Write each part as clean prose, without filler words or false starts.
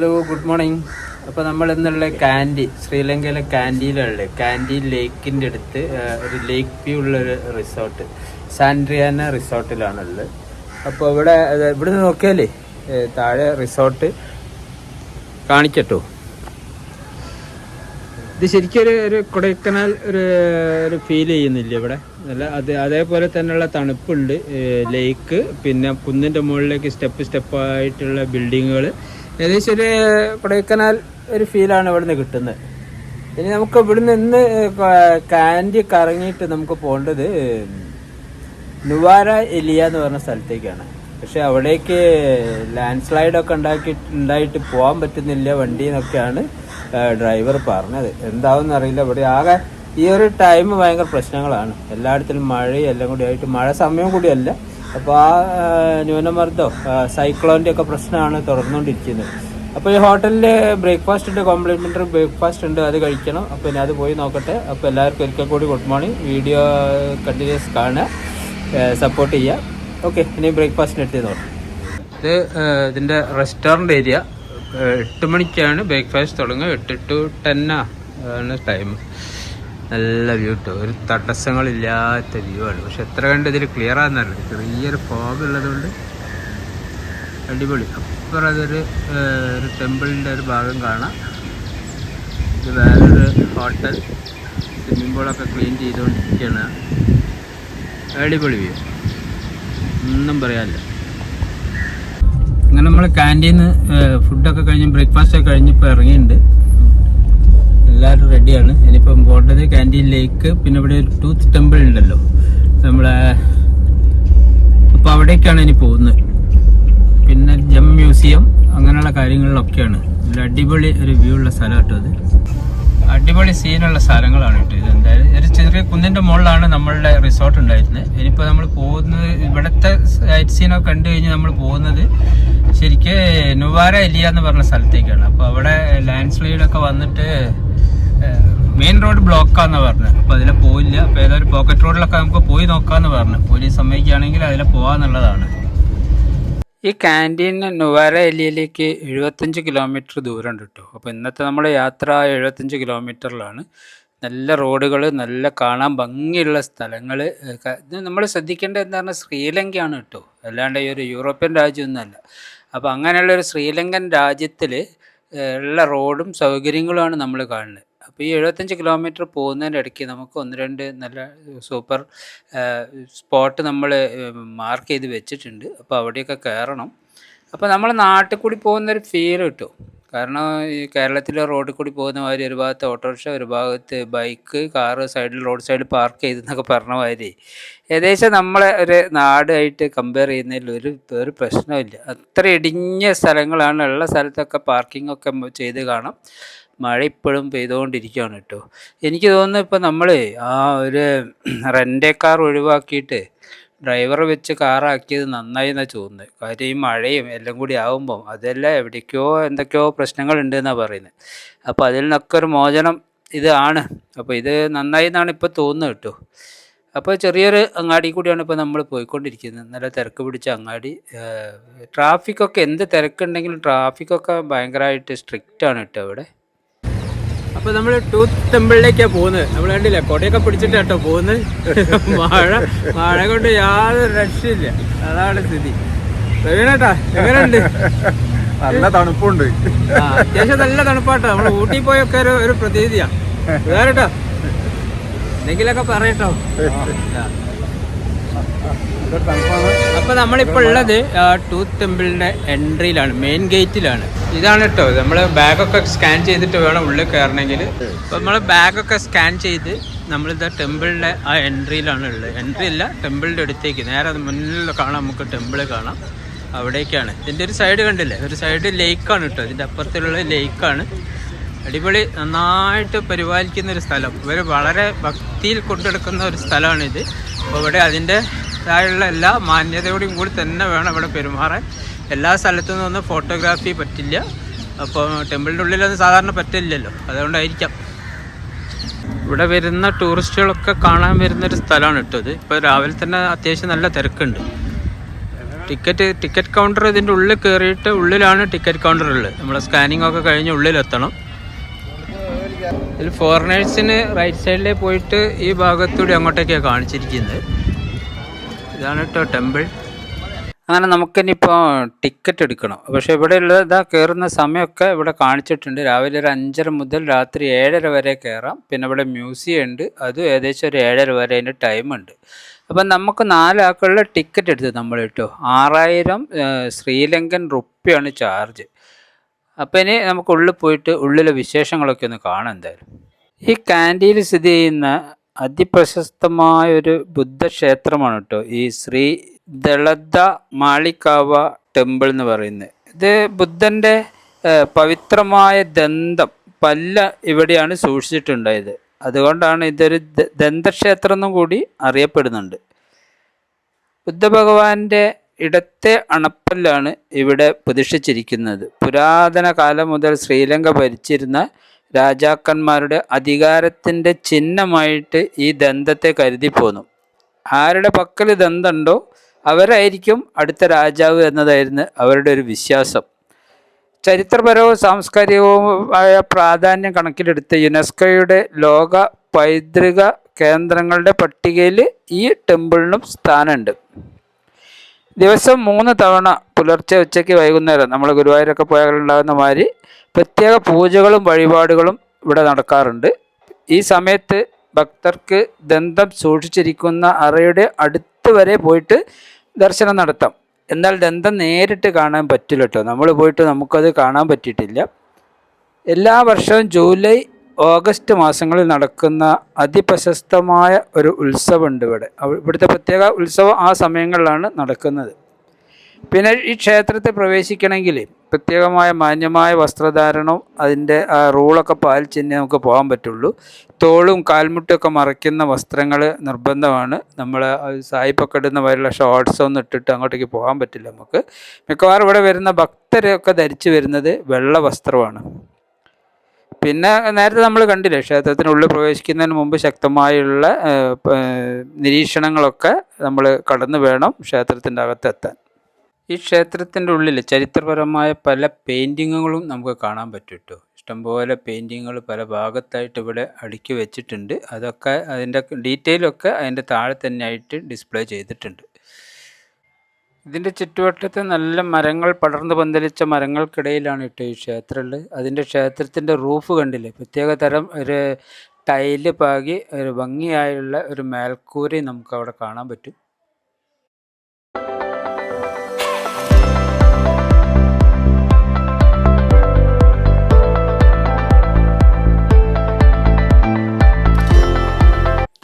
Hello, good morning. അപ്പോൾ നമ്മൾ ഇന്നുള്ള കാൻഡി, ശ്രീലങ്കയിലെ കാൻഡിയിലുള്ള കാൻഡി ലേക്കിൻ്റെ അടുത്ത് ഒരു ലേക്ക് വ്യൂ ഉള്ളൊരു റിസോർട്ട്, സാൻഡ്രിയാന റിസോർട്ടിലാണുള്ളത്. അപ്പോൾ ഇവിടെ നോക്കിയാലേ താഴെ റിസോർട്ട് കാണിക്കട്ടോ. ഇത് ശരിക്കും ഒരു കൊടൈക്കനാൽ ഒരു ഫീൽ ചെയ്യുന്നില്ല ഇവിടെ. അല്ല അതേപോലെ തന്നെയുള്ള തണുപ്പുണ്ട്, ലേക്ക്, പിന്നെ കുന്നിൻ്റെ മുകളിലേക്ക് സ്റ്റെപ്പായിട്ടുള്ള ബിൽഡിങ്ങുകൾ. ഏകദേശം ഒരു കൊടൈക്കനാൽ ഒരു ഫീലാണ് ഇവിടുന്ന് കിട്ടുന്നത്. ഇനി നമുക്ക് ഇവിടുന്ന് ഇന്ന് കാൻഡി കറങ്ങിയിട്ട് നമുക്ക് പോകേണ്ടത് നുവാര എലിയ എന്ന് പറഞ്ഞ സ്ഥലത്തേക്കാണ്. പക്ഷെ അവിടേക്ക് ലാൻഡ് സ്ലൈഡൊക്കെ ഉണ്ടായിട്ട് പോകാൻ പറ്റുന്നില്ല വണ്ടി എന്നൊക്കെയാണ് ഡ്രൈവർ പറഞ്ഞത്. എന്താവും അറിയില്ല. ഇവിടെ ആകെ ഈ ഒരു ടൈം ഭയങ്കര പ്രശ്നങ്ങളാണ്. എല്ലായിടത്തിലും മഴയും എല്ലാം കൂടി ആയിട്ട്, മഴ സമയം കൂടിയല്ല. അപ്പോൾ ആ ന്യൂനമർദ്ദം, സൈക്ലോൻ്റെ ഒക്കെ പ്രശ്നമാണ് തുടർന്നുകൊണ്ടിരിക്കുന്നത്. അപ്പോൾ ഈ ഹോട്ടലിൽ ബ്രേക്ക്ഫാസ്റ്റ് ഉണ്ട്, കോംപ്ലിമെൻ്ററി ബ്രേക്ക്ഫാസ്റ്റ് ഉണ്ട്, അത് കഴിക്കണം. അപ്പോൾ ഇനി അത് പോയി നോക്കട്ടെ. അപ്പോൾ എല്ലാവർക്കും ഒരിക്കൽ കൂടി ഗുഡ് മോർണിംഗ്. വീഡിയോ കണ്ടിന്യൂസ് കാണുക, സപ്പോർട്ട് ചെയ്യുക. ഓക്കെ, ഇനി ബ്രേക്ക്ഫാസ്റ്റിന് എടുത്ത് നോക്കാം. ഇതിൻ്റെ റെസ്റ്റോറൻറ്റ് ഏരിയ 8 മണിക്കാണ് ബ്രേക്ക്ഫാസ്റ്റ് തുടങ്ങുക. 8 to 10 ആണ് ടൈം. നല്ല വ്യൂ കേട്ടോ, ഒരു തടസ്സങ്ങളില്ലാത്ത വ്യൂ ആണ്. പക്ഷെ എത്ര കണ്ട് ഇതിൽ ക്ലിയർ ആണെന്നറിയില്ല, ചെറിയൊരു ഫോഗ് ഉള്ളതുകൊണ്ട് അടിപൊളി. അപ്പുറം അതൊരു ടെമ്പിളിൻ്റെ ഒരു ഭാഗം കാണാം. ഇത് വേറൊരു ഹോട്ടൽ, സ്വിമ്മിംഗ് പൂളൊക്കെ ക്ലീൻ ചെയ്തുകൊണ്ടിരിക്കുകയാണ്. അടിപൊളി വ്യൂ, ഒന്നും പറയാനില്ല. അങ്ങനെ നമ്മൾ ക്യാൻറ്റീന്ന് ഫുഡൊക്കെ കഴിഞ്ഞ് ബ്രേക്ക്ഫാസ്റ്റ് ഒക്കെ കഴിഞ്ഞിപ്പോൾ ഇറങ്ങിയിട്ടുണ്ട്. എല്ലാവരും റെഡിയാണ്. ഇനിയിപ്പം പോകേണ്ടത് ക്യാൻറ്റീനിലേക്ക്. പിന്നെ ഇവിടെ ഒരു ടൂത്ത് ടെമ്പിൾ ഉണ്ടല്ലോ നമ്മളെ, അപ്പോൾ അവിടേക്കാണ് ഇനി പോകുന്നത്. പിന്നെ ജം മ്യൂസിയം, അങ്ങനെയുള്ള കാര്യങ്ങളിലൊക്കെയാണ്. നല്ല അടിപൊളി ഒരു വ്യൂ ഉള്ള സ്ഥലം കേട്ടോ. അത് അടിപൊളി സീനുള്ള സ്ഥലങ്ങളാണ് കേട്ടോ. ഇത് എന്തായാലും ഒരു ചെറിയ കുന്നിൻ്റെ മുകളിലാണ് നമ്മളുടെ റിസോർട്ട് ഉണ്ടായിരുന്നത്. ഇനിയിപ്പോൾ നമ്മൾ പോകുന്നത്, ഇവിടുത്തെ സൈറ്റ് സീനൊക്കെ കണ്ടു കഴിഞ്ഞ് നമ്മൾ പോകുന്നത് ശരിക്കും നുവാര എലിയ എന്ന് പറഞ്ഞ സ്ഥലത്തേക്കാണ്. അപ്പോൾ അവിടെ ലാൻഡ് സ്ലൈഡൊക്കെ വന്നിട്ട് മെയിൻ റോഡ് ബ്ലോക്കാന്ന് പറഞ്ഞത്. അപ്പോൾ അതിലെ പോയില്ല. അപ്പോൾ ഏതൊരു പോക്കറ്റ് റോഡിലൊക്കെ നമുക്ക് പോയി നോക്കാമെന്ന് പറഞ്ഞു. പോലീസ് സമ്മതിക്കുകയാണെങ്കിൽ അതിലെ പോകാമെന്നുള്ളതാണ്. ഈ ക്യാൻറ്റീൻ നുവാര എലിയയിലേക്ക് 75 കിലോമീറ്റർ ദൂരം ഉണ്ട് കേട്ടോ. അപ്പോൾ ഇന്നത്തെ നമ്മുടെ യാത്ര 75 കിലോമീറ്ററിലാണ്. നല്ല റോഡുകൾ, നല്ല കാണാൻ ഭംഗിയുള്ള സ്ഥലങ്ങൾ. ഇത് നമ്മൾ ശ്രദ്ധിക്കേണ്ടത് എന്താ പറഞ്ഞാൽ ശ്രീലങ്കയാണ് കേട്ടോ, അല്ലാണ്ട് ഈ ഒരു യൂറോപ്യൻ രാജ്യമൊന്നുമല്ല. അപ്പോൾ അങ്ങനെയുള്ളൊരു ശ്രീലങ്കൻ രാജ്യത്തിൽ ഉള്ള റോഡും സൗകര്യങ്ങളുമാണ് നമ്മൾ കാണുന്നത്. അപ്പോൾ ഈ 75 കിലോമീറ്റർ പോകുന്നതിൻ്റെ ഇടയ്ക്ക് നമുക്ക് 1-2 നല്ല സൂപ്പർ സ്പോട്ട് നമ്മൾ മാർക്ക് ചെയ്ത് വെച്ചിട്ടുണ്ട്. അപ്പോൾ അവിടെയൊക്കെ കയറണം. അപ്പോൾ നമ്മൾ നാട്ടിൽ കൂടി പോകുന്നൊരു ഫീൽ കിട്ടും. കാരണം ഈ കേരളത്തിലെ റോഡിൽ കൂടി പോകുന്ന മാതിരി ഒരു ഭാഗത്ത് ഓട്ടോറിക്ഷ, ഒരു ഭാഗത്ത് ബൈക്ക്, കാറ്, സൈഡിൽ റോഡ് സൈഡിൽ പാർക്ക് ചെയ്തെന്നൊക്കെ പറഞ്ഞ മാതിരി ഏകദേശം നമ്മളെ ഒരു നാടായിട്ട് കമ്പയർ ചെയ്യുന്നതിൽ ഒരു പ്രശ്നമില്ല. അത്ര ഇടുങ്ങിയ സ്ഥലങ്ങളാണ്. ഉള്ള സ്ഥലത്തൊക്കെ പാർക്കിങ്ങൊക്കെ ചെയ്ത് കാണാം. മഴ ഇപ്പോഴും പെയ്തുകൊണ്ടിരിക്കുകയാണ് കേട്ടോ. എനിക്ക് തോന്നുന്നു ഇപ്പോൾ നമ്മൾ ആ ഒരു റെൻ്റേ കാർ ഒഴിവാക്കിയിട്ട് ഡ്രൈവറെ വെച്ച് കാറാക്കിയത് നന്നായി എന്നാണ് തോന്നുന്നത്. കാര്യം ഈ മഴയും എല്ലാം കൂടി ആകുമ്പം അതെല്ലാം എവിടേക്കോ എന്തൊക്കെയോ പ്രശ്നങ്ങളുണ്ട് എന്നാണ് പറയുന്നത്. അപ്പോൾ അതിൽ നിന്നൊക്കെ ഒരു മോചനം ഇതാണ്. അപ്പോൾ ഇത് നന്നായി എന്നാണ് ഇപ്പോൾ തോന്നുന്നത് കേട്ടോ. അപ്പോൾ ചെറിയൊരു അങ്ങാടി കൂടിയാണ് ഇപ്പോൾ നമ്മൾ പോയിക്കൊണ്ടിരിക്കുന്നത്. നല്ല തിരക്ക് പിടിച്ച അങ്ങാടി. ട്രാഫിക്കൊക്കെ എന്ത് തിരക്കുണ്ടെങ്കിലും ട്രാഫിക്കൊക്കെ ഭയങ്കരമായിട്ട് സ്ട്രിക്റ്റാണ് കേട്ടോ ഇവിടെ. അപ്പോൾ നമ്മൾ ടൂത്ത് ടെമ്പിളിലേക്കാണ് പോകുന്നത്. നമ്മൾ കണ്ടില്ല, കൊടയൊക്കെ പിടിച്ചിട്ട് കേട്ടോ പോകുന്നത്. മഴ കൊണ്ട് യാതൊരു രക്ഷയില്ല, അതാണ് സ്ഥിതി. പ്രവീണേട്ടാ, എങ്ങനെയുണ്ട്? നല്ല തണുപ്പുണ്ട്. അത്യാവശ്യം നല്ല തണുപ്പാട്ടോ. നമ്മൾ ഊട്ടി പോയൊക്കെ ഒരു പ്രതീതിയാണ്. വേറെട്ടോ എന്തെങ്കിലുമൊക്കെ പറയട്ടോ. അപ്പോൾ നമ്മളിപ്പോൾ ഉള്ളത് ടൂത്ത് ടെമ്പിളിൻ്റെ എൻട്രിയിലാണ്, മെയിൻ ഗേറ്റിലാണ്. ഇതാണ് കേട്ടോ. നമ്മൾ ബാഗൊക്കെ സ്കാൻ ചെയ്തിട്ട് വേണം ഉള്ളിൽ കയറണമെങ്കിൽ. അപ്പോൾ നമ്മൾ ബാഗൊക്കെ സ്കാൻ ചെയ്ത് നമ്മളിത് ടെമ്പിളിൻ്റെ ആ എൻട്രിയിലാണ് ഉള്ളത്. എൻട്രി അല്ല, ടെമ്പിളിൻ്റെ അടുത്തേക്ക് നേരെ മുന്നിൽ കാണാം, നമുക്ക് ടെമ്പിൾ കാണാം. അവിടേക്കാണ്. ഇതിൻ്റെ ഒരു സൈഡ് കണ്ടില്ലേ, ഒരു സൈഡ് ലേക്കാണ് കേട്ടോ. ഇതിൻ്റെ അപ്പുറത്തുള്ള ലേക്കാണ്. അടിപൊളി, നന്നായിട്ട് പരിപാലിക്കുന്നൊരു സ്ഥലം. ഇവർ വളരെ ഭക്തിയിൽ കൊണ്ടെടുക്കുന്ന ഒരു സ്ഥലമാണിത്. അപ്പോൾ ഇവിടെ അതിൻ്റെ താഴെയുള്ള എല്ലാ മാന്യതയോടും കൂടി തന്നെ വേണം ഇവിടെ പെരുമാറാൻ. എല്ലാ സ്ഥലത്തു നിന്നൊന്നും ഫോട്ടോഗ്രാഫി പറ്റില്ല. അപ്പോൾ ടെമ്പിളിൻ്റെ ഉള്ളിലൊന്നും സാധാരണ പറ്റില്ലല്ലോ, അതുകൊണ്ടായിരിക്കാം. ഇവിടെ വരുന്ന ടൂറിസ്റ്റുകളൊക്കെ കാണാൻ വരുന്നൊരു സ്ഥലമാണ് കേട്ടോ ഇത്. ഇപ്പോൾ രാവിലെ തന്നെ അത്യാവശ്യം നല്ല തിരക്കുണ്ട്. ടിക്കറ്റ് കൗണ്ടർ ഇതിൻ്റെ ഉള്ളിൽ കയറിയിട്ട് ഉള്ളിലാണ് ടിക്കറ്റ് കൗണ്ടർ ഉള്ളത്. നമ്മളെ സ്കാനിങ് ഒക്കെ കഴിഞ്ഞ് ഉള്ളിലെത്തണം. ഇതിൽ ഫോറിനേഴ്സിന് റൈറ്റ് സൈഡിലേ പോയിട്ട് ഈ ഭാഗത്തൂടെ അങ്ങോട്ടേക്കാണ് കാണിച്ചിരിക്കുന്നത്. ഇതാണ് കേട്ടോ ടെമ്പിൾ. അങ്ങനെ നമുക്കിനിപ്പോൾ ടിക്കറ്റ് എടുക്കണം. പക്ഷേ ഇവിടെ ഉള്ള കയറുന്ന സമയമൊക്കെ ഇവിടെ കാണിച്ചിട്ടുണ്ട്. രാവിലെ ഒരു 5:30 മുതൽ രാത്രി 7:30 വരെ കയറാം. പിന്നെ ഇവിടെ മ്യൂസിയം ഉണ്ട്, അതും ഏകദേശം ഒരു 7:30 വരെ അതിൻ്റെ ടൈമുണ്ട്. അപ്പം നമുക്ക് 4 ആൾക്കുള്ള ടിക്കറ്റ് എടുത്തത് നമ്മൾ കേട്ടോ 6000 ശ്രീലങ്കൻ റുപ്പിയാണ് ചാർജ്. അപ്പം ഇനി നമുക്ക് ഉള്ളിൽ പോയിട്ട് ഉള്ളിലെ വിശേഷങ്ങളൊക്കെ ഒന്ന് കാണാം. എന്തായാലും ഈ കാൻഡിയിൽ സ്ഥിതി ചെയ്യുന്ന അതിപ്രശസ്തമായൊരു ബുദ്ധക്ഷേത്രമാണ് കേട്ടോ ഈ ശ്രീ ദളദ മാളികാവ ടെമ്പിൾ എന്ന് പറയുന്നത്. ഇത് ബുദ്ധൻ്റെ പവിത്രമായ പല്ല ഇവിടെയാണ് സൂക്ഷിച്ചിട്ടുണ്ടായത്. അതുകൊണ്ടാണ് ഇതൊരു ദന്തക്ഷേത്രം എന്നും കൂടി അറിയപ്പെടുന്നുണ്ട്. ബുദ്ധഭഗവാന്റെ ഇടത്തെ അണപ്പല്ലാണ് ഇവിടെ പ്രതിഷ്ഠിച്ചിരിക്കുന്നത്. പുരാതന കാലം മുതൽ ശ്രീലങ്ക ഭരിച്ചിരുന്ന രാജാക്കന്മാരുടെ അധികാരത്തിൻ്റെ ചിഹ്നമായിട്ട് ഈ ദന്തത്തെ കരുതിപ്പോന്നു. ആരുടെ പക്കൽ ദന്തമുണ്ടോ അവരായിരിക്കും അടുത്ത രാജാവ് എന്നതായിരുന്നു അവരുടെ ഒരു വിശ്വാസം. ചരിത്രപരവും സാംസ്കാരികവുമായ പ്രാധാന്യം കണക്കിലെടുത്ത് യുനെസ്കോയുടെ ലോക പൈതൃക കേന്ദ്രങ്ങളുടെ പട്ടികയിൽ ഈ ടെമ്പിളിനും സ്ഥാനമുണ്ട്. ദിവസം 3 തവണ പുലർച്ചെ, ഉച്ചയ്ക്ക്, വൈകുന്നേരം നമ്മൾ ഗുരുവായൂരൊക്കെ പോയാലുണ്ടാകുന്ന മാതിരി പ്രത്യേക പൂജകളും വഴിപാടുകളും ഇവിടെ നടക്കാറുണ്ട്. ഈ സമയത്ത് ഭക്തർക്ക് ദന്തം സൂക്ഷിച്ചിരിക്കുന്ന അറയുടെ അടുത്ത് വരെ പോയിട്ട് ദർശനം നടത്താം. എന്നാൽ ദന്തം നേരിട്ട് കാണാൻ പറ്റില്ല കേട്ടോ. നമ്മൾ പോയിട്ട് നമുക്കത് കാണാൻ പറ്റിയിട്ടില്ല. എല്ലാ വർഷവും ജൂലൈ, ഓഗസ്റ്റ് മാസങ്ങളിൽ നടക്കുന്ന അതിപ്രശസ്തമായ ഒരു ഉത്സവമുണ്ട് ഇവിടെ. ഇവിടുത്തെ പ്രത്യേക ഉത്സവം ആ സമയങ്ങളിലാണ് നടക്കുന്നത്. പിന്നെ ഈ ക്ഷേത്രത്തിൽ പ്രവേശിക്കണമെങ്കിൽ പ്രത്യേകമായ മാന്യമായ വസ്ത്രധാരണവും അതിൻ്റെ ആ റൂളൊക്കെ പാലിച്ചെന്നെ നമുക്ക് പോകാൻ പറ്റുള്ളൂ. തോളും കാൽമുട്ടൊക്കെ മറയ്ക്കുന്ന വസ്ത്രങ്ങൾ നിർബന്ധമാണ്. നമ്മൾ സായിപ്പൊക്കെ ഇടുന്ന വരെയുള്ള ഷോർട്ട്സൊന്നും ഇട്ടിട്ട് അങ്ങോട്ടേക്ക് പോകാൻ പറ്റില്ല നമുക്ക്. മിക്കവാറും ഇവിടെ വരുന്ന ഭക്തരൊക്കെ ധരിച്ചു വരുന്നത് വെള്ള വസ്ത്രമാണ്. പിന്നെ നേരത്തെ നമ്മൾ കണ്ടില്ലേ, ക്ഷേത്രത്തിനുള്ളിൽ പ്രവേശിക്കുന്നതിന് മുമ്പ് ശക്തമായുള്ള നിരീക്ഷണങ്ങളൊക്കെ നമ്മൾ കടന്നു വേണം ക്ഷേത്രത്തിൻ്റെ അകത്തെത്താൻ. ഈ ക്ഷേത്രത്തിൻ്റെ ഉള്ളിൽ ചരിത്രപരമായ പല പെയിൻറ്റിങ്ങുകളും നമുക്ക് കാണാൻ പറ്റും കേട്ടോ. ഇഷ്ടംപോലെ പെയിൻറ്റിങ്ങുകൾ പല ഭാഗത്തായിട്ട് ഇവിടെ അടുക്കി വെച്ചിട്ടുണ്ട്. അതൊക്കെ അതിൻ്റെ ഡീറ്റെയിലൊക്കെ അതിൻ്റെ താഴെ തന്നെയായിട്ട് ഡിസ്പ്ലേ ചെയ്തിട്ടുണ്ട്. ഇതിൻ്റെ ചുറ്റുവട്ടത്ത് നല്ല മരങ്ങൾ, പടർന്നു പന്തലിച്ച മരങ്ങൾക്കിടയിലാണ് കേട്ടോ ഈ ക്ഷേത്രമുള്ളത്. അതിൻ്റെ ക്ഷേത്രത്തിൻ്റെ റൂഫ് കണ്ടില്ലേ, പ്രത്യേക തരം ഒരു ടൈല് പാകി ഒരു ഭംഗിയായുള്ള ഒരു മേൽക്കൂരയും നമുക്ക് അവിടെ കാണാൻ പറ്റും.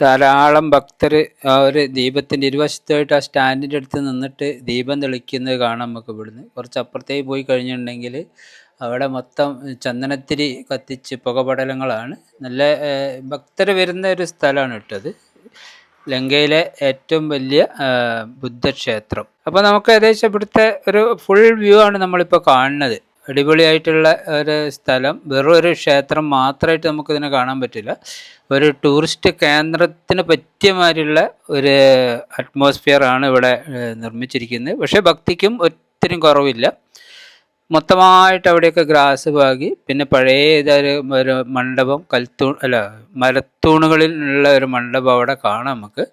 ധാരാളം ഭക്തർ ആ ഒരു ദീപത്തിൻ്റെ ഇരുവശത്തായിട്ട് ആ സ്റ്റാൻഡിൻ്റെ അടുത്ത് നിന്നിട്ട് ദീപം തെളിക്കുന്നത് കാണാം നമുക്ക് ഇവിടുന്ന്. കുറച്ച് അപ്പുറത്തേക്ക് പോയി കഴിഞ്ഞിട്ടുണ്ടെങ്കിൽ അവിടെ മൊത്തം ചന്ദനത്തിരി കത്തിച്ച് പുകപടലങ്ങളാണ്. നല്ല ഭക്തർ വരുന്ന ഒരു സ്ഥലമാണ് ഇട്ടത്. ലങ്കയിലെ ഏറ്റവും വലിയ ബുദ്ധക്ഷേത്രം. അപ്പോൾ നമുക്ക് ഏകദേശം ഇവിടുത്തെ ഒരു ഫുൾ വ്യൂ ആണ് നമ്മളിപ്പോൾ കാണുന്നത്. അടിപൊളിയായിട്ടുള്ള ഒരു സ്ഥലം. വെറും ഒരു ക്ഷേത്രം മാത്രമായിട്ട് നമുക്കിതിനെ കാണാൻ പറ്റില്ല. ഒരു ടൂറിസ്റ്റ് കേന്ദ്രത്തിന് പറ്റിയ മാതിരിയുള്ള ഒരു അറ്റ്മോസ്ഫിയറാണ് ഇവിടെ നിർമ്മിച്ചിരിക്കുന്നത്. പക്ഷേ ഭക്തിക്കും ഒത്തിരി കുറവില്ല. മൊത്തമായിട്ട് അവിടെയൊക്കെ ഗ്രാസ് പാകി, പിന്നെ പഴയ ഒരു മണ്ഡപം, മരത്തൂണുകളിൽ ഉള്ള ഒരു മണ്ഡപം അവിടെ കാണാം നമുക്ക്.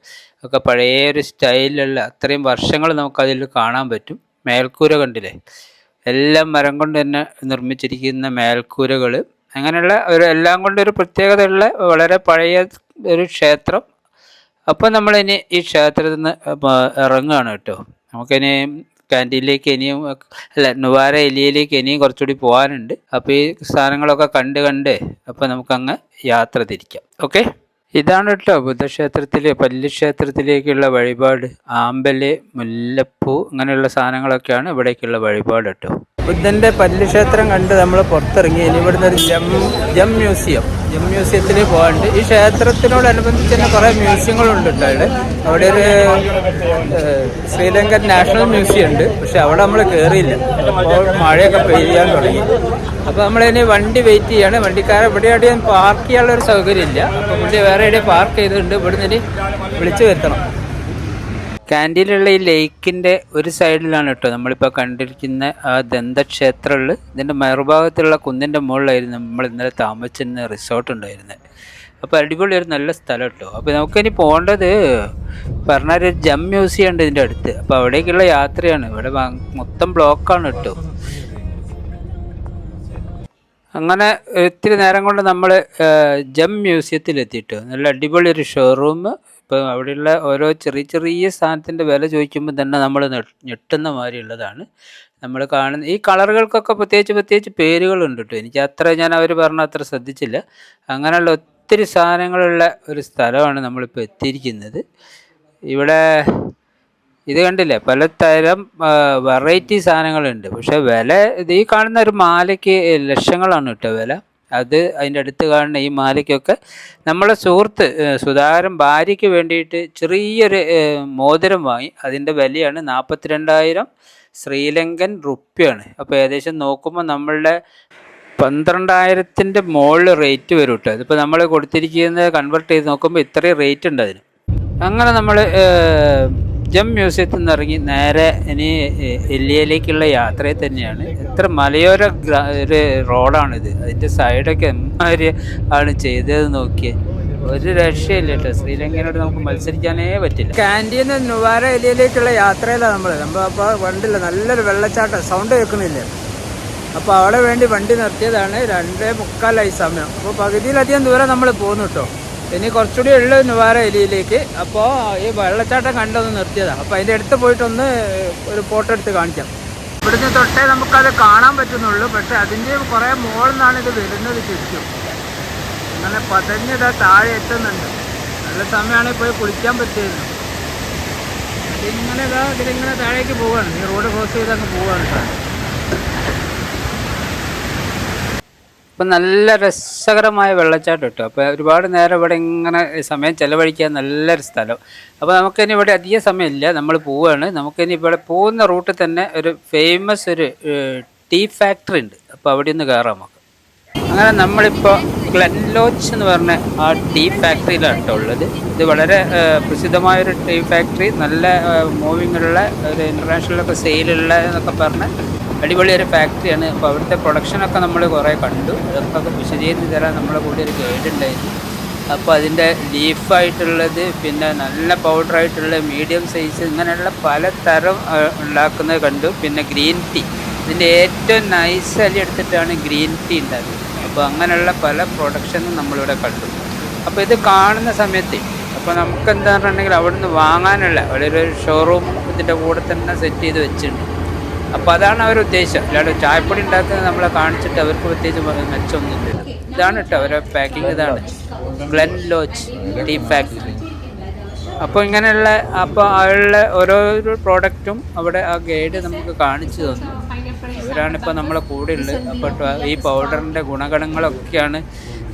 ഒക്കെ പഴയ ഒരു സ്റ്റൈലിലുള്ള അത്രയും വർഷങ്ങൾ നമുക്കതിൽ കാണാൻ പറ്റും. മേൽക്കൂര കണ്ടില്ലേ, എല്ലാം മരം കൊണ്ട് തന്നെ നിർമ്മിച്ചിരിക്കുന്ന മേൽക്കൂരകൾ. അങ്ങനെയുള്ള എല്ലാം കൊണ്ടൊരു പ്രത്യേകതയുള്ള വളരെ പഴയ ഒരു ക്ഷേത്രം. അപ്പോൾ നമ്മളിനി ഈ ക്ഷേത്രത്തിൽ നിന്ന് ഇറങ്ങുകയാണ് കേട്ടോ. നമുക്കിനി കാൻറ്റീനിലേക്ക് ഇനിയും നുവാര എലിയയിലേക്ക് ഇനിയും കുറച്ചുകൂടി പോകാനുണ്ട്. അപ്പോൾ ഈ സാധനങ്ങളൊക്കെ കണ്ട് അപ്പോൾ നമുക്കങ്ങ് യാത്ര തിരിക്കാം. ഓക്കെ, ഇതാണ് കേട്ടോ ബുദ്ധക്ഷേത്രത്തിലെ പല്ലിക്ഷേത്രത്തിലേക്കുള്ള വഴിപാട്. ആമ്പല്, മുല്ലപ്പൂ, അങ്ങനെയുള്ള സാധനങ്ങളൊക്കെയാണ് ഇവിടേക്കുള്ള വഴിപാട് കേട്ടോ. ബുദ്ധൻ്റെ പല്ലിക്ഷേത്രം കണ്ട് നമ്മൾ പുറത്തിറങ്ങി. ഇനി ഇവിടുന്ന് ഒരു ജം മ്യൂസിയത്തിൽ പോകാനുണ്ട്. ഈ ക്ഷേത്രത്തിനോടനുബന്ധിച്ച് തന്നെ കുറേ മ്യൂസിയങ്ങളുണ്ട് കേട്ടോ. അവിടെ ഒരു ശ്രീലങ്കൻ നാഷണൽ മ്യൂസിയം ഉണ്ട്. പക്ഷെ അവിടെ നമ്മൾ കയറിയില്ല, അപ്പോൾ മഴയൊക്കെ പെയ്യാൻ തുടങ്ങി. അപ്പോൾ നമ്മളിനി വണ്ടി വെയിറ്റ് ചെയ്യാണ്. വണ്ടിക്കാരെ ഇവിടെ എവിടെയും പാർക്ക് ചെയ്യാനുള്ളൊരു സൗകര്യം ഇല്ല. അപ്പോൾ പുള്ളി വേറെ എവിടെയും പാർക്ക് ചെയ്തിട്ടുണ്ട്. ഇവിടുന്ന് ഇനി വിളിച്ചു വരുത്തണം. ക്യാൻറ്റീനിലുള്ള ഈ ലേക്കിൻ്റെ ഒരു സൈഡിലാണ് കേട്ടോ നമ്മളിപ്പോൾ കണ്ടിരിക്കുന്ന ആ ദന്തക്ഷേത്രമുള്ള. ഇതിൻ്റെ മറുഭാഗത്തുള്ള കുന്നിൻ്റെ മുകളിലായിരുന്നു നമ്മൾ ഇന്നലെ താമസിച്ചിരുന്ന റിസോർട്ട് ഉണ്ടായിരുന്നത്. അപ്പോൾ അടിപൊളി ഒരു നല്ല സ്ഥലം കേട്ടോ. അപ്പോൾ നമുക്കിനി പോകേണ്ടത് പറഞ്ഞാൽ ഒരു ജം മ്യൂസിയം ഉണ്ട് ഇതിൻ്റെ അടുത്ത്. അപ്പോൾ അവിടേക്കുള്ള യാത്രയാണ്. ഇവിടെ മൊത്തം ബ്ലോക്കാണ് കേട്ടോ. അങ്ങനെ ഇത്തിരി നേരം കൊണ്ട് നമ്മൾ ജം മ്യൂസിയത്തിലെത്തിയിട്ട് നല്ല അടിപൊളി ഒരു ഷോറൂം. ഇപ്പോൾ അവിടെയുള്ള ഓരോ ചെറിയ ചെറിയ സാധനത്തിൻ്റെ വില ചോദിക്കുമ്പോൾ തന്നെ നമ്മൾ ഞെട്ടുന്ന മാതിരിയുള്ളതാണ് നമ്മൾ കാണുന്നത്. ഈ കളറുകൾക്കൊക്കെ പ്രത്യേകിച്ച് പേരുകളുണ്ട് കേട്ടോ. എനിക്ക് അത്ര ഞാൻ അവർ പറഞ്ഞ അത്ര ശ്രദ്ധിച്ചില്ല. അങ്ങനെയുള്ള ഒത്തിരി സാധനങ്ങളുള്ള ഒരു സ്ഥലമാണ് നമ്മളിപ്പോൾ എത്തിയിരിക്കുന്നത്. ഇവിടെ ഇത് കണ്ടില്ലേ, പലതരം വെറൈറ്റി സാധനങ്ങളുണ്ട്. പക്ഷേ വില ഇത് ഈ കാണുന്ന ഒരു മാലയ്ക്ക് ലക്ഷങ്ങളാണ് കേട്ടോ വില. അത് അതിൻ്റെ അടുത്ത് കാണുന്ന ഈ മാലയ്ക്കൊക്കെ നമ്മളെ സുഹൃത്ത് സുധാകരൻ ഭാര്യയ്ക്ക് വേണ്ടിയിട്ട് ചെറിയൊരു മോതിരം വാങ്ങി. അതിൻ്റെ വിലയാണ് 42,000 ശ്രീലങ്കൻ റുപ്യാണ്. അപ്പോൾ ഏകദേശം നോക്കുമ്പോൾ നമ്മളുടെ 12,000-ൻ്റെ മുകളിൽ റേറ്റ് വരും കേട്ടോ. ഇതിപ്പോൾ നമ്മൾ കൊടുത്തിരിക്കുന്നത് കൺവേർട്ട് ചെയ്ത് നോക്കുമ്പോൾ ഇത്രയും റേറ്റ് ഉണ്ട് അതിന്. അങ്ങനെ നമ്മൾ ജം മ്യൂസിയത്തിൽ നിന്ന് ഇറങ്ങി നേരെ ഇനി എല്ലിയയിലേക്കുള്ള യാത്രയിൽ തന്നെയാണ്. എത്ര മലയോര ഒരു റോഡാണിത്. അതിൻ്റെ സൈഡൊക്കെ എമ്മാതിരി ആണ് ചെയ്തത് നോക്കിയേ. ഒരു രക്ഷയില്ല കേട്ടോ. ശ്രീലങ്കനോട് നമുക്ക് മത്സരിക്കാനേ പറ്റില്ല. ക്യാൻറ്റീനിൽ നിന്ന് നുവാര എലിയയിലേക്കുള്ള യാത്രയിലാണ് നമ്മൾ അപ്പോൾ വണ്ടില്ല, നല്ലൊരു വെള്ളച്ചാട്ടം, സൗണ്ട് കേൾക്കുന്നില്ല. അപ്പോൾ അവിടെ വേണ്ടി വണ്ടി നിർത്തിയതാണ്. 2:45 സമയം. അപ്പോൾ പകുതിയിലധികം ദൂരം നമ്മൾ പോകുന്നു കേട്ടോ. ഇനി കുറച്ചുകൂടി ഉള്ളു നുവാര എലിയിലേക്ക്. അപ്പോൾ ഈ വെള്ളച്ചാട്ടം കണ്ടൊന്ന് നിർത്തിയതാണ്. അപ്പോൾ അതിൻ്റെ അടുത്ത് പോയിട്ടൊന്ന് ഒരു ഫോട്ടോ എടുത്ത് കാണിക്കാം. ഇവിടുന്ന് തൊട്ടേ നമുക്കത് കാണാൻ പറ്റുന്നുള്ളൂ. പക്ഷേ അതിൻ്റെ കുറേ മുകളിൽ നിന്നാണ് ഇത് വരുന്നത് ശരിക്കും. അങ്ങനെ പതഞ്ഞതാ താഴെ എത്തുന്നുണ്ട്. നല്ല സമയമാണെങ്കിൽ പോയി കുളിക്കാൻ പറ്റിയിരുന്നു. ഇതിങ്ങനെ താഴേക്ക് പോവുകയാണ്. ഈ റോഡ് ക്രോസ് ചെയ്ത് അങ്ങ് പോവുകയാണ് സാർ. അപ്പം നല്ല രസകരമായ വെള്ളച്ചാട്ടം കേട്ടോ. അപ്പോൾ ഒരുപാട് നേരം ഇവിടെ ഇങ്ങനെ സമയം ചിലവഴിക്കാൻ നല്ലൊരു സ്ഥലം. അപ്പോൾ നമുക്കിനി ഇവിടെ അധികം സമയമില്ല, നമ്മൾ പോവുകയാണ്. നമുക്കിനി ഇവിടെ പോകുന്ന റൂട്ടിൽ തന്നെ ഒരു ഫേമസ് ഒരു ടീ ഫാക്ടറി ഉണ്ട്. അപ്പോൾ അവിടെ ഒന്ന് കയറാം നമുക്ക്. അങ്ങനെ നമ്മളിപ്പോൾ ഗ്ലെൻ ലോഡ്ജ് എന്ന് പറഞ്ഞ ആ ടീ ഫാക്ടറിയിലാണ് കേട്ടോ ഉള്ളത്. ഇത് വളരെ പ്രസിദ്ധമായൊരു ടീ ഫാക്ടറി. നല്ല മൂവിങ്ങുള്ള ഒരു ഇൻ്റർനാഷണലൊക്കെ സെയിലുള്ള എന്നൊക്കെ പറഞ്ഞ് അടിപൊളി ഒരു ഫാക്ടറിയാണ്. അപ്പോൾ അവിടുത്തെ പ്രൊഡക്ഷനൊക്കെ നമ്മൾ കുറേ കണ്ടു. അതൊക്കെ വിശദീകരിച്ച് തരാൻ നമ്മളെ കൂടി ഒരു ഗൈഡ് ഉണ്ടായിരുന്നു. അപ്പോൾ അതിൻ്റെ ലീഫായിട്ടുള്ളത്, പിന്നെ നല്ല പൗഡറായിട്ടുള്ള മീഡിയം സൈസ്, ഇങ്ങനെയുള്ള പലതരം ഉണ്ടാക്കുന്നത് കണ്ടു. പിന്നെ ഗ്രീൻ ടീ, ഇതിൻ്റെ ഏറ്റവും നൈസ് അലി എടുത്തിട്ടാണ് ഗ്രീൻ ടീ ഉണ്ടാക്കുന്നത്. അപ്പോൾ അങ്ങനെയുള്ള പല പ്രൊഡക്ഷനും നമ്മളിവിടെ കണ്ടു. അപ്പോൾ ഇത് കാണുന്ന സമയത്ത് അപ്പോൾ നമുക്ക് എന്താണെന്ന് പറഞ്ഞിട്ടുണ്ടെങ്കിൽ അവിടെ നിന്ന് വാങ്ങാനുള്ള വളരെ ഒരു ഷോറൂം ഇതിൻ്റെ കൂടെ തന്നെ സെറ്റ് ചെയ്ത് വെച്ചിട്ടുണ്ട്. അപ്പോൾ അതാണ് അവർ ഉദ്ദേശം. അല്ലാണ്ട് ചായപ്പൊടി ഉണ്ടാക്കുന്നത് നമ്മളെ കാണിച്ചിട്ട് അവർക്ക് പ്രത്യേകിച്ച് മെച്ചമൊന്നുമില്ല. ഇതാണ് കേട്ടോ അവരെ പാക്കിങ്. ഇതാണ് ഗ്ലെൻ ലോഡ്ജ് ടീ ഫാക്ടറി. അപ്പോൾ ഇങ്ങനെയുള്ള അപ്പോൾ അവരുടെ ഓരോരോ പ്രോഡക്റ്റും അവിടെ ആ ഗൈഡ് നമുക്ക് കാണിച്ചു തന്നു. അവരാണിപ്പോൾ നമ്മളെ കൂടെ ഉള്ളത്. അപ്പോൾ ഈ പൗഡറിൻ്റെ ഗുണഗണങ്ങളൊക്കെയാണ്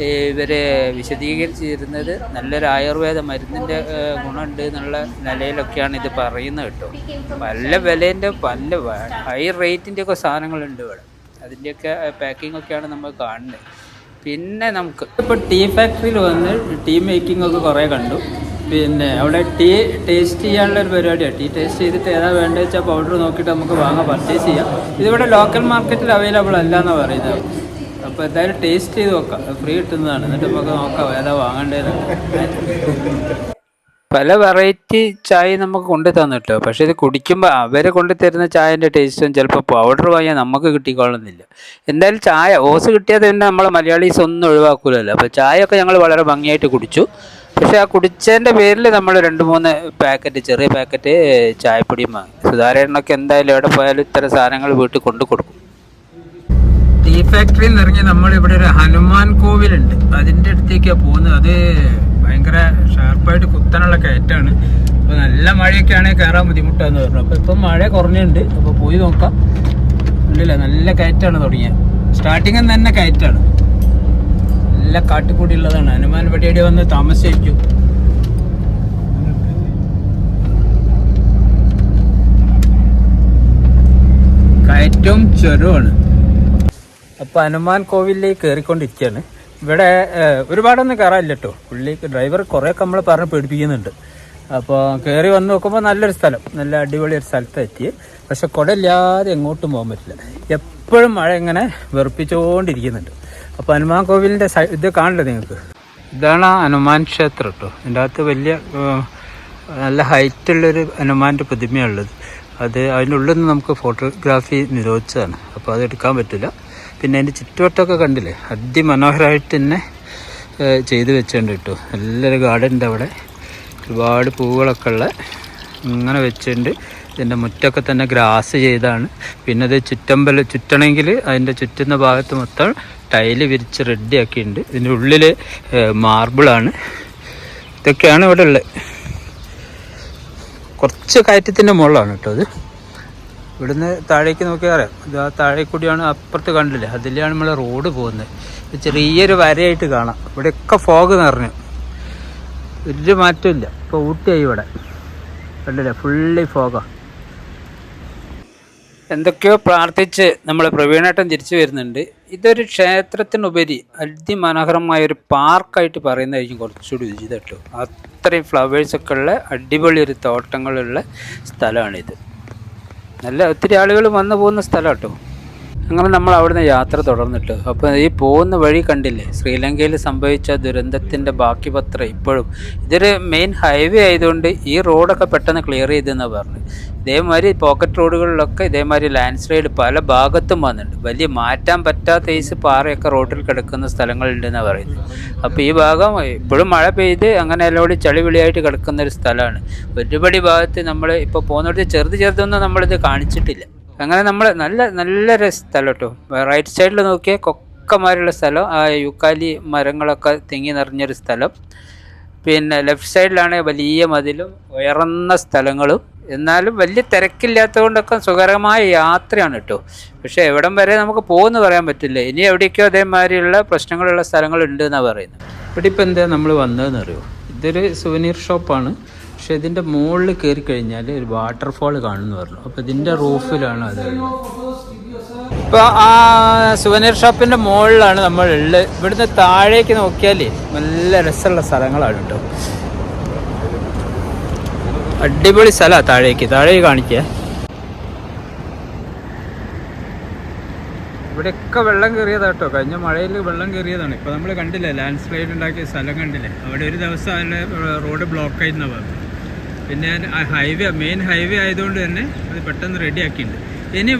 ഇവർ വിശദീകരിച്ച് തരുന്നത്. നല്ലൊരു ആയുർവേദ മരുന്നിൻ്റെ ഗുണമുണ്ട് എന്നുള്ള നിലയിലൊക്കെയാണ് ഇത് പറയുന്നത് കേട്ടോ. പല വിലേൻ്റെ പല ഹൈ റേറ്റിൻ്റെയൊക്കെ സാധനങ്ങളുണ്ട് ഇവിടെ. അതിൻ്റെയൊക്കെ പാക്കിംഗ് ഒക്കെയാണ് നമ്മൾ കാണുന്നത്. പിന്നെ നമുക്ക് ഇപ്പോൾ ടീ ഫാക്ടറിയിൽ വന്ന് ടീ മേക്കിംഗ് ഒക്കെ കുറേ കണ്ടു. പിന്നെ അവിടെ ടീ ടേസ്റ്റ് ചെയ്യാനുള്ളൊരു പരിപാടിയാണ്. ടീ ടേസ്റ്റ് ചെയ്തിട്ട് ഏതാ വേണ്ടത് വെച്ചാൽ പൗഡർ നോക്കിയിട്ട് നമുക്ക് വാങ്ങാം, പർച്ചേസ് ചെയ്യാം. ഇതിവിടെ ലോക്കൽ മാർക്കറ്റിൽ അവൈലബിൾ അല്ല എന്നാണ് പറയുന്നത്. അപ്പോൾ എന്തായാലും ടേസ്റ്റ് ചെയ്ത് നോക്കാം, ഫ്രീ കിട്ടുന്നതാണ്. എന്നിട്ട് നമുക്ക് നോക്കാം ഏതാ വാങ്ങേണ്ടതെന്ന്. പല വെറൈറ്റി ചായ നമുക്ക് കൊണ്ടു തന്നു കേട്ടോ. പക്ഷേ ഇത് കുടിക്കുമ്പോൾ അവർ കൊണ്ടു തരുന്ന ചായൻ്റെ ടേസ്റ്റും ചിലപ്പോൾ പൗഡർ വാങ്ങിയാൽ നമുക്ക് കിട്ടിക്കൊള്ളുന്നില്ല. എന്തായാലും ചായ ഓസ് കിട്ടിയത് തന്നെ നമ്മൾ മലയാളീസ് ഒന്നും ഒഴിവാക്കൂലല്ലോ. അപ്പോൾ ചായയൊക്കെ ഞങ്ങൾ വളരെ ഭംഗിയായിട്ട് കുടിച്ചു. പക്ഷേ ആ കുടിച്ചതിൻ്റെ പേരിൽ നമ്മൾ 2-3 പാക്കറ്റ്, ചെറിയ പാക്കറ്റ് ചായപ്പൊടിയും വാങ്ങി. സുധാരണൊക്കെ എന്തായാലും എവിടെ പോയാലും ഇത്തരം സാധനങ്ങൾ വീട്ടിൽ കൊണ്ടു കൊടുക്കും. ടീ ഫാക്ടറിയിൽ നിന്ന് ഇറങ്ങി നമ്മളിവിടെ ഒരു ഹനുമാൻ കോവിലുണ്ട്, അതിൻ്റെ അടുത്തേക്കാണ് പോകുന്നത്. അത് ഭയങ്കര ഷാർപ്പായിട്ട് കുത്തനുള്ള കയറ്റാണ്. അപ്പോൾ നല്ല മഴയൊക്കെ ആണെങ്കിൽ കയറാൻ ബുദ്ധിമുട്ടാന്ന് പറഞ്ഞു. അപ്പോൾ ഇപ്പം മഴ കുറഞ്ഞുണ്ട്. അപ്പോൾ പോയി നോക്കാം. ഉണ്ടല്ലോ നല്ല കയറ്റാണ് തുടങ്ങിയത്. സ്റ്റാർട്ടിങ്ങിൽ തന്നെ കയറ്റാണ്. നല്ല കാട്ടുകൂടി ഉള്ളതാണ്. ഹനുമാൻ പടിയടി വന്ന് താമസിച്ചു. കയറ്റവും ചുരവുമാണ്. അപ്പോൾ ഹനുമാൻ കോവിലേക്ക് കയറിക്കൊണ്ടിരിക്കുകയാണ്. ഇവിടെ ഒരുപാടൊന്നും കയറാനില്ല കേട്ടോ. പുള്ളിക്ക് ഡ്രൈവർ കുറേയൊക്കെ നമ്മളെ പറഞ്ഞ് പേടിപ്പിക്കുന്നുണ്ട്. അപ്പോൾ കയറി വന്ന് നോക്കുമ്പോൾ നല്ലൊരു സ്ഥലം, നല്ല അടിപൊളി ഒരു സ്ഥലത്തെത്തി. പക്ഷെ കുടയില്ലാതെ എങ്ങോട്ടും പോകാൻ പറ്റില്ല, എപ്പോഴും മഴ ഇങ്ങനെ വെറുപ്പിച്ചുകൊണ്ടിരിക്കുന്നുണ്ട്. അപ്പോൾ ഹനുമാൻ കോവിലിൻ്റെ ഇത് കാണില്ല നിങ്ങൾക്ക്. ഇതാണ് ആ ഹനുമാൻ ക്ഷേത്രം കേട്ടോ. ഇതിൻ്റെ അകത്ത് വലിയ നല്ല ഹൈറ്റുള്ളൊരു ഹനുമാൻ്റെ പ്രതിമയുള്ളത്. അതിൻ്റെ ഉള്ളിൽ നിന്ന് നമുക്ക് ഫോട്ടോഗ്രാഫി നിരോധിച്ചതാണ്, അപ്പോൾ അത് എടുക്കാൻ പറ്റില്ല. പിന്നെ അതിൻ്റെ ചുറ്റുവട്ടമൊക്കെ കണ്ടില്ലേ, അതിമനോഹരമായിട്ട് തന്നെ ചെയ്ത് വെച്ചിട്ടുണ്ട് കേട്ടോ. നല്ലൊരു ഗാർഡൻ്റെ അവിടെ ഒരുപാട് പൂവുകളൊക്കെ ഉള്ള ഇങ്ങനെ വെച്ചിട്ടുണ്ട്. ഇതിൻ്റെ മുറ്റൊക്കെ തന്നെ ഗ്രാസ് ചെയ്താണ്. പിന്നെ അത് ചുറ്റണമെങ്കിൽ അതിൻ്റെ ചുറ്റുന്ന ഭാഗത്ത് മൊത്തം ടൈല് വിരിച്ച് റെഡിയാക്കിയിട്ടുണ്ട്. ഇതിൻ്റെ ഉള്ളിൽ മാർബിളാണ്. ഇതൊക്കെയാണ് ഇവിടെ ഉള്ളത്. കുറച്ച് കയറ്റത്തിൻ്റെ മുകളിലാണ് കേട്ടോ അത്. ഇവിടുന്ന് താഴേക്ക് നോക്കിയാൽ അറിയാം, ഇത് ആ താഴെ കൂടിയാണ് അപ്പുറത്ത് കണ്ടില്ലേ, അതിലാണ് നമ്മളെ റോഡ് പോകുന്നത്. ചെറിയൊരു വരയായിട്ട് കാണാം. ഇവിടെയൊക്കെ ഫോഗ് നിറഞ്ഞു, ഒരു മാറ്റമില്ല. ഇപ്പോൾ ഊട്ടിയായി ഇവിടെ കണ്ടില്ലേ, ഫുള്ളി ഫോഗാണ്. എന്തൊക്കെയോ പ്രാർത്ഥിച്ച് നമ്മൾ പ്രവീണേട്ടൻ തിരിച്ചു വരുന്നുണ്ട്. ഇതൊരു ക്ഷേത്രത്തിനുപരി അതിമനോഹരമായൊരു പാർക്കായിട്ട് പറയുന്നതായിരിക്കും കുറച്ചുകൂടി ഉചിതം കേട്ടോ. അത്രയും ഫ്ലവേഴ്സൊക്കെ ഉള്ള അടിപൊളി ഒരു തോട്ടങ്ങളുള്ള സ്ഥലമാണിത്. നല്ല ഒത്തിരി ആളുകൾ വന്നു പോകുന്ന സ്ഥലം കേട്ടോ. അങ്ങനെ നമ്മൾ അവിടുന്ന് യാത്ര തുടർന്നിട്ട്, അപ്പോൾ ഈ പോകുന്ന വഴി കണ്ടില്ലേ, ശ്രീലങ്കയിൽ സംഭവിച്ച ദുരന്തത്തിൻ്റെ ബാക്കി പത്രം ഇപ്പോഴും. ഇതൊരു മെയിൻ ഹൈവേ ആയതുകൊണ്ട് ഈ റോഡൊക്കെ പെട്ടെന്ന് ക്ലിയർ ചെയ്തെന്നാണ് പറഞ്ഞത്. ഇതേമാതിരി പോക്കറ്റ് റോഡുകളിലൊക്കെ ഇതേമാതിരി ലാൻഡ് സ്ലൈഡ് പല ഭാഗത്തും വന്നിട്ടുണ്ട്. വലിയ മാറ്റാൻ പറ്റാത്ത ഏസ് പാറയൊക്കെ റോഡിൽ കിടക്കുന്ന സ്ഥലങ്ങളുണ്ടെന്നാണ് പറയുന്നത്. അപ്പോൾ ഈ ഭാഗം ഇപ്പോഴും മഴ പെയ്ത് അങ്ങനെ എല്ലോടി ചളിവിളിയായിട്ട് കിടക്കുന്ന ഒരു സ്ഥലമാണ്. ഒരുപടി ഭാഗത്ത് നമ്മൾ ഇപ്പോൾ പോകുന്നിടത്ത് ചെറുതൊന്നും നമ്മളിത് കാണിച്ചിട്ടില്ല. അങ്ങനെ നമ്മൾ നല്ലൊരു സ്ഥലം കേട്ടോ. റൈറ്റ് സൈഡിൽ നോക്കിയാൽ കൊക്കമാരുള്ള സ്ഥലം, ആ യൂക്കാലി മരങ്ങളൊക്കെ തിങ്ങി നിറഞ്ഞൊരു സ്ഥലം. പിന്നെ ലെഫ്റ്റ് സൈഡിലാണ് വലിയ മതിലും ഉയർന്ന സ്ഥലങ്ങളും. എന്നാലും വലിയ തിരക്കില്ലാത്തത് കൊണ്ടൊക്കെ സുഖകരമായ യാത്രയാണ് കേട്ടോ. പക്ഷേ എവിടം വരെ നമുക്ക് പോകുമെന്ന് പറയാൻ പറ്റില്ല. ഇനി എവിടേക്കോ അതേമാതിരിയുള്ള പ്രശ്നങ്ങളുള്ള സ്ഥലങ്ങളുണ്ട് എന്നാണ് പറയുന്നത്. ഇവിടെ ഇപ്പോൾ എന്താ നമ്മൾ വന്നതെന്ന് അറിയുമോ, ഇതൊരു സുവനീർ ഷോപ്പാണ്. പക്ഷെ ഇതിൻ്റെ മുകളിൽ കയറി കഴിഞ്ഞാൽ ഒരു വാട്ടർഫാൾ കാണുമെന്ന് പറഞ്ഞു. അപ്പോൾ ഇതിൻ്റെ റൂഫിലാണ് അത്. ഇപ്പോൾ ആ സുവനീർ ഷോപ്പിൻ്റെ മുകളിലാണ് നമ്മൾ ഉള്ളത്. ഇവിടുന്ന് താഴേക്ക് നോക്കിയാൽ നല്ല രസമുള്ള സ്ഥലങ്ങളാണ് കേട്ടോ. അടിപൊളി സ്ഥലമാണ്. താഴേക്ക് കാണിക്കുക. ഇവിടെയൊക്കെ വെള്ളം കയറിയതാണ് കേട്ടോ. കഴിഞ്ഞ മഴയിൽ വെള്ളം കയറിയതാണ്. ഇപ്പോൾ നമ്മൾ കണ്ടില്ലേ, ലാൻഡ് സ്ലൈഡ് ഉണ്ടാക്കിയ സ്ഥലം കണ്ടില്ലേ. അവിടെ ഒരു ദിവസം അതിൻ്റെ റോഡ് ബ്ലോക്ക് ആയിരുന്ന പറഞ്ഞു. പിന്നെ മെയിൻ ഹൈവേ ആയതുകൊണ്ട് തന്നെ അത് പെട്ടെന്ന് റെഡിയാക്കിയിട്ടുണ്ട്. ഇനി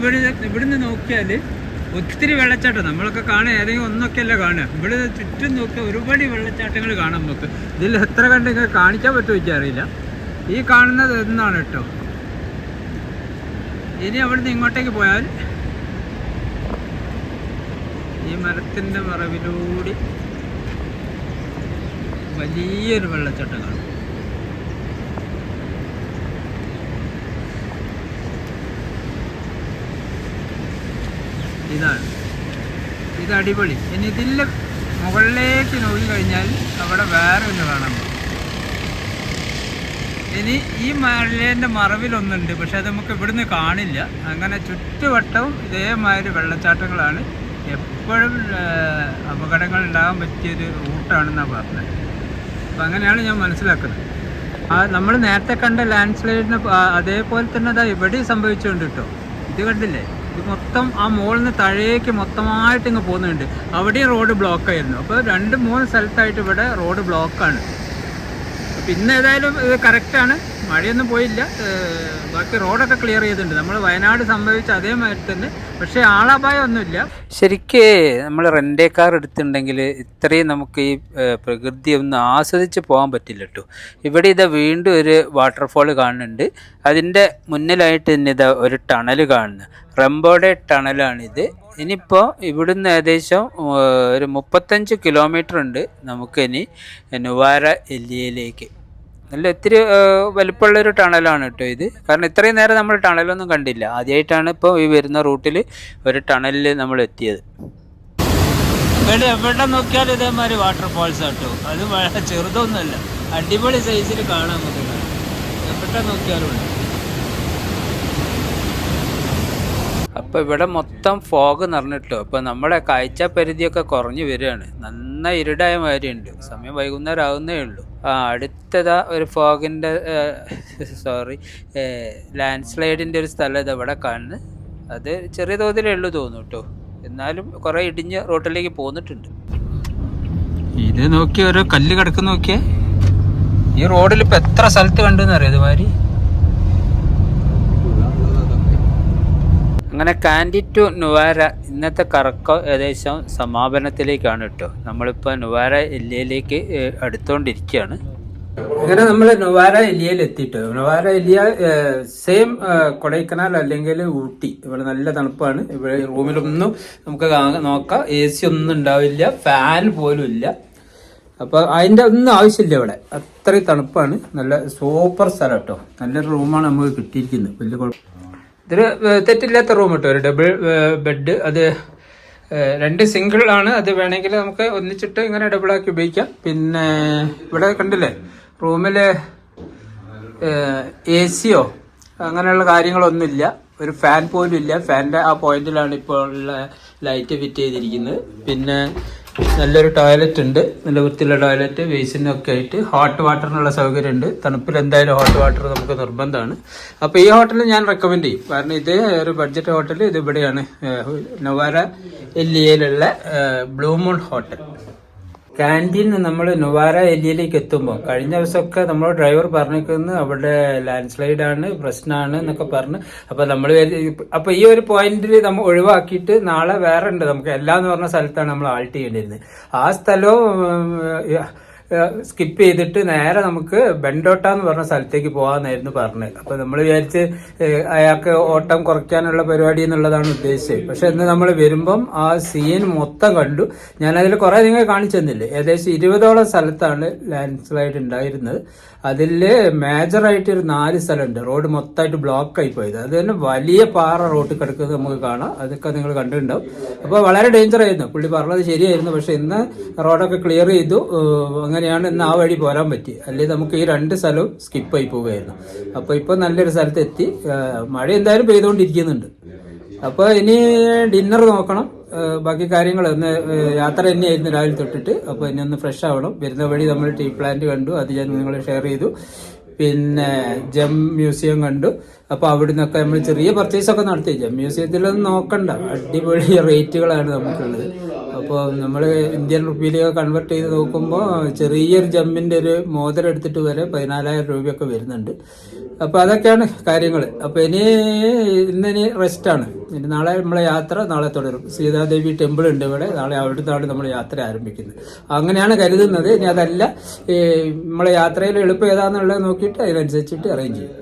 ഇവിടുന്ന് നോക്കിയാൽ ഒത്തിരി വെള്ളച്ചാട്ടം നമ്മളൊക്കെ കാണുക, ഏതെങ്കിലും ഒന്നൊക്കെയല്ല കാണുക. ഇവിടെ ചുറ്റും നോക്കിയാൽ ഒരുപാട് വെള്ളച്ചാട്ടങ്ങൾ കാണാം നമുക്ക്. ഇതിൽ എത്ര കണ്ട് കാണിക്കാൻ പറ്റുമോ എനിക്കറിയില്ല. ഈ കാണുന്നത് എന്നാണ് കേട്ടോ. ഇനി അവിടുന്ന് ഇങ്ങോട്ടേക്ക് പോയാൽ ഈ മരത്തിൻ്റെ മറവിലൂടെ വലിയൊരു വെള്ളച്ചാട്ടം കാണും. ഇത് അടിപൊളി. ഇനി ഇതിൻ്റെ മുകളിലേക്ക് നോക്കി കഴിഞ്ഞാൽ അവിടെ വേറെ ഒന്ന് കാണാൻ പറ്റും. ഇനി ഈ മലേൻ്റെ മറവിലൊന്നുണ്ട്, പക്ഷെ അത് നമുക്ക് ഇവിടുന്ന് കാണില്ല. അങ്ങനെ ചുറ്റുവട്ടവും ഇതേമാതിരി വെള്ളച്ചാട്ടങ്ങളാണ്. എപ്പോഴും അപകടങ്ങൾ ഉണ്ടാകാൻ പറ്റിയൊരു റൂട്ടാണെന്നാണ് പറഞ്ഞത്. അപ്പം അങ്ങനെയാണ് ഞാൻ മനസ്സിലാക്കുന്നത്. നമ്മൾ നേരത്തെ കണ്ട ലാൻഡ് സ്ലൈഡിന് അതേപോലെ തന്നെ അതാ ഇവിടെയും സംഭവിച്ചുകൊണ്ട് കേട്ടോ. ഇത് കണ്ടില്ലേ, ഇത് മൊത്തം ആ മുകളിൽ നിന്ന് താഴേക്ക് മൊത്തമായിട്ട് ഇങ്ങ് പോകുന്നുണ്ട്. അവിടെയും റോഡ് ബ്ലോക്കായിരുന്നു. അപ്പോൾ 2-3 സ്ഥലത്തായിട്ട് ഇവിടെ റോഡ് ബ്ലോക്കാണ്. അപ്പം ഇന്ന് ഏതായാലും ഇത് കറക്റ്റാണ്, മഴയൊന്നും പോയില്ല. ബാക്കി റോഡൊക്കെ ക്ലിയർ ചെയ്തിട്ടുണ്ട്. നമ്മൾ വയനാട് സംഭവിച്ച അതേമാതിരി തന്നെ. പക്ഷേ ആളപായം ഒന്നുമില്ല. ശരിക്ക് നമ്മൾ റെൻ്റേ കാർ എടുത്തിട്ടുണ്ടെങ്കിൽ ഇത്രയും നമുക്ക് ഈ പ്രകൃതി ഒന്ന് ആസ്വദിച്ച് പോകാൻ പറ്റില്ല കേട്ടോ. ഇവിടെ ഇതാ വീണ്ടും ഒരു വാട്ടർഫാൾ കാണുന്നുണ്ട്. അതിൻ്റെ മുന്നിലായിട്ട് തന്നെ ഇതാ ഒരു ടണൽ കാണുന്നു. റംബോഡെ ടണലാണിത്. ഇനിയിപ്പോൾ ഇവിടുന്ന് ഏകദേശം ഒരു 35 കിലോമീറ്റർ ഉണ്ട് നമുക്കിനി നുവാര എല്ലിയയിലേക്ക്. നല്ല ഒത്തിരി വലിപ്പമുള്ളൊരു ടണലാണ് കേട്ടോ ഇത്. കാരണം ഇത്രയും നേരം നമ്മൾ ടണലൊന്നും കണ്ടില്ല. ആദ്യമായിട്ടാണ് ഇപ്പോൾ ഈ വരുന്ന റൂട്ടിൽ ഒരു ടണലിൽ നമ്മൾ എത്തിയത്. എവിടെ നോക്കിയാലും ഇതേമാതിരി വാട്ടർഫാൾസ് കേട്ടോ. അത് വളരെ ചെറുതൊന്നുമല്ല, അടിപൊളി സൈസിൽ കാണാൻ നമുക്ക്. എവിടെ നോക്കിയാലും ഉണ്ട്. അപ്പോൾ ഇവിടെ മൊത്തം ഫോഗ് നിറഞ്ഞിട്ടോ. അപ്പോൾ നമ്മുടെ കാഴ്ച പരിധിയൊക്കെ കുറഞ്ഞു വരികയാണ്. നന്നായി ഇരുടായ മാതിരിയുണ്ട്. സമയം വൈകുന്നേരം ആകുന്നേ ഉള്ളൂ. അടുത്തതാ ഒരു ഫോഗിൻ്റെ ലാൻഡ് സ്ലൈഡിൻ്റെ ഒരു സ്ഥലം ഇത് ഇവിടെ കാണുന്നത്. അത് ചെറിയ തോതിലേ ഉള്ളൂ തോന്നുന്നു കേട്ടോ. എന്നാലും കുറേ ഇടിഞ്ഞ് റോട്ടിലേക്ക് പോന്നിട്ടുണ്ട്. ഇത് നോക്കിയ ഓരോ കല്ല് കിടക്കുന്ന നോക്കിയേ. ഈ റോഡിൽ ഇപ്പം എത്ര സ്ഥലത്ത് കണ്ടെന്ന് അറിയാം ഇതുമാതിരി. അങ്ങനെ കാൻഡി ടു നുവാര ഇന്നത്തെ കറക്കം ഏകദേശം സമാപനത്തിലേക്കാണ് കേട്ടോ. നമ്മളിപ്പോൾ നുവാര എല്ലിയയിലേക്ക് അടുത്തുകൊണ്ടിരിക്കുകയാണ്. അങ്ങനെ നമ്മൾ നുവാര എലിയയിൽ എത്തിയിട്ടോ. നുവാര എലിയ സെയിം കൊടൈക്കനാൽ അല്ലെങ്കിൽ ഊട്ടി. ഇവിടെ നല്ല തണുപ്പാണ്. ഇവിടെ റൂമിലൊന്നും നമുക്ക് നോക്കാം, AC ഒന്നും ഉണ്ടാവില്ല, ഫാൻ പോലും ഇല്ല. അപ്പോൾ അതിൻ്റെ ഒന്നും ആവശ്യമില്ല ഇവിടെ, അത്രയും തണുപ്പാണ്. നല്ല സൂപ്പർ സ്ഥലം കേട്ടോ. നല്ലൊരു റൂമാണ് നമുക്ക് കിട്ടിയിരിക്കുന്നത്. വലിയ കുഴപ്പം, ഇതൊരു തെറ്റില്ലാത്ത റൂം കേട്ടോ. ഒരു ഡബിൾ ബെഡ്, അത് 2 സിംഗിൾ ആണ്. അത് വേണമെങ്കിൽ നമുക്ക് ഒന്നിച്ചിട്ട് ഇങ്ങനെ ഡബിളാക്കി ഉപയോഗിക്കാം. പിന്നെ ഇവിടെ കണ്ടില്ലേ റൂമിൽ AC-യോ അങ്ങനെയുള്ള കാര്യങ്ങളൊന്നുമില്ല. ഒരു ഫാൻ പോലും ഇല്ല. ഫാനിൻ്റെ ആ പോയിന്റിലാണ് ഇപ്പോൾ ഉള്ള ലൈറ്റ് ഫിറ്റ് ചെയ്തിരിക്കുന്നത്. പിന്നെ നല്ലൊരു ടോയ്ലറ്റ് ഉണ്ട്, നല്ല വൃത്തിയുള്ള ടോയ്ലറ്റ്, ബേസിനൊക്കെ ആയിട്ട്. ഹോട്ട് വാട്ടറിനുള്ള സൗകര്യം ഉണ്ട്. തണുപ്പിൽ എന്തായാലും ഹോട്ട് വാട്ടർ നമുക്ക് നിർബന്ധമാണ്. അപ്പോൾ ഈ ഹോട്ടൽ ഞാൻ റെക്കമെൻഡ് ചെയ്യും. കാരണം ഇത് ഒരു ബഡ്ജറ്റ് ഹോട്ടൽ. ഇത് ഇവിടെയാണ് Nuwara എല്ലിയയിലുള്ള blue moon hotel. Canteen നമ്മൾ നുവാര എല്ലിയയിലേക്ക് എത്തുമ്പോൾ കഴിഞ്ഞ ദിവസമൊക്കെ നമ്മൾ ഡ്രൈവർ പറഞ്ഞിരിക്കുന്നത് അവിടെ ലാൻഡ് സ്ലൈഡാണ്, പ്രശ്നമാണ് എന്നൊക്കെ പറഞ്ഞ്. അപ്പോൾ നമ്മൾ അപ്പോൾ ഈ ഒരു പോയിന്റിൽ നമ്മൾ ഒഴിവാക്കിയിട്ട് നാളെ വേറെ ഉണ്ട് നമുക്ക്. എല്ലാം എന്ന് പറഞ്ഞ സ്ഥലത്താണ് നമ്മൾ ആൾട്ട് ചെയ്യേണ്ടിയിരുന്നത്. ആ സ്ഥലവും സ്കിപ്പ് ചെയ്തിട്ട് നേരെ നമുക്ക് ബെൻഡോട്ട എന്ന് പറഞ്ഞ സ്ഥലത്തേക്ക് പോകാമെന്നായിരുന്നു പറഞ്ഞത്. അപ്പോൾ നമ്മൾ വിചാരിച്ച് അയാൾക്ക് ഓട്ടം കുറയ്ക്കാനുള്ള പരിപാടി എന്നുള്ളതാണ് ഉദ്ദേശിച്ചത്. പക്ഷെ ഇന്ന് നമ്മൾ വരുമ്പം ആ സീൻ മൊത്തം കണ്ടു. ഞാനതിൽ കുറേ നിങ്ങൾ കാണിച്ചു തന്നില്ലേ. ഏകദേശം 20ഓളം സ്ഥലത്താണ് ലാൻഡ് സ്ലൈഡ് ഉണ്ടായിരുന്നത്. അതിൽ മേജറായിട്ട് ഒരു 4 സ്ഥലമുണ്ട് റോഡ് മൊത്തമായിട്ട് ബ്ലോക്ക് ആയി പോയത്. അത് തന്നെ വലിയ പാറ റോട്ടിൽ കിടക്കുന്നത് നമുക്ക് കാണാം. അതൊക്കെ നിങ്ങൾ കണ്ടിട്ടുണ്ടാവും. അപ്പോൾ വളരെ ഡേഞ്ചർ ആയിരുന്നു. പുള്ളി പറഞ്ഞത് ശരിയായിരുന്നു. പക്ഷെ ഇന്ന് റോഡൊക്കെ ക്ലിയർ ചെയ്തു. അങ്ങനെയാണ് ഇന്ന് ആ വഴി പോരാൻ പറ്റി. അല്ലെങ്കിൽ നമുക്ക് ഈ 2 സ്ഥലവും സ്കിപ്പായി പോവുകയായിരുന്നു. അപ്പോൾ ഇപ്പോൾ നല്ലൊരു സ്ഥലത്ത് എത്തി. മഴ എന്തായാലും പെയ്തുകൊണ്ടിരിക്കുന്നുണ്ട്. അപ്പോൾ ഇനി ഡിന്നർ നോക്കണം. ബാക്കി കാര്യങ്ങൾ ഒന്ന് യാത്ര തന്നെയായിരുന്നു രാവിലെ തൊട്ടിട്ട്. അപ്പോൾ ഇനി ഒന്ന് ഫ്രഷ് ആവണം. വരുന്ന വഴി നമ്മൾ ടീ പ്ലാന്റ് കണ്ടു, അത് ഞാൻ നിങ്ങളെ ഷെയർ ചെയ്തു. പിന്നെ ജം മ്യൂസിയം കണ്ടു. അപ്പോൾ അവിടെ നിന്നൊക്കെ നമ്മൾ ചെറിയ പർച്ചേസൊക്കെ നടത്തി. ജം മ്യൂസിയത്തിലൊന്നും നോക്കണ്ട, അടിപൊളി റേറ്റുകളാണ് നമുക്കുള്ളത്. അപ്പോൾ നമ്മൾ ഇന്ത്യൻ റുപ്പിയിലേക്ക് കൺവേർട്ട് ചെയ്ത് നോക്കുമ്പോൾ ചെറിയൊരു ജമ്മിൻ്റെ ഒരു മോതിരം എടുത്തിട്ട് വരെ 14,000 രൂപയൊക്കെ വരുന്നുണ്ട്. അപ്പോൾ അതൊക്കെയാണ് കാര്യങ്ങൾ. അപ്പോൾ ഇന്നിനി റെസ്റ്റാണ്. ഇനി നാളെ നമ്മളെ യാത്ര നാളെ തുടരും. സീതാദേവി ടെമ്പിൾ ഉണ്ട് ഇവിടെ. നാളെ അവിടുന്നാണ് നമ്മൾ യാത്ര ആരംഭിക്കുന്നത്. അങ്ങനെയാണ് കരുതുന്നത്. ഇനി അതല്ല നമ്മളെ യാത്രയിൽ എളുപ്പം ഏതാണെന്നുള്ളത് നോക്കിയിട്ട് അതിനനുസരിച്ചിട്ട് അറേഞ്ച് ചെയ്യും.